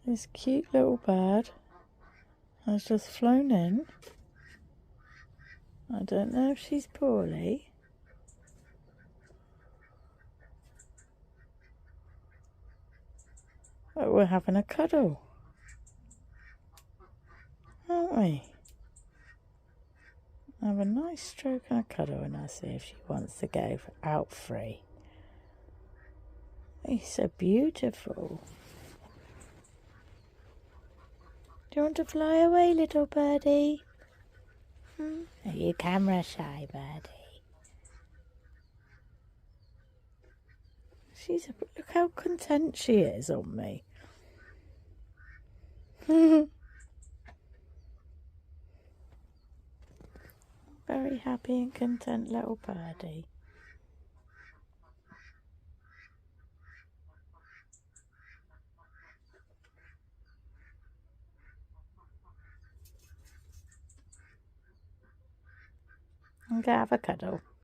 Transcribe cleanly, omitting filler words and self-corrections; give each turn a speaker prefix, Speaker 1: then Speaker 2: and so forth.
Speaker 1: This cute little bird has just flown in. I don't know if she's poorly. But we're having a cuddle, aren't we? Have a nice stroke and a cuddle, and I'll see if she wants to go out free. He's so beautiful. Do you want to fly away, little birdie? Are you camera shy, birdie? Look how content she is on me. Very happy and content little birdie. I'm going to have a cuddle.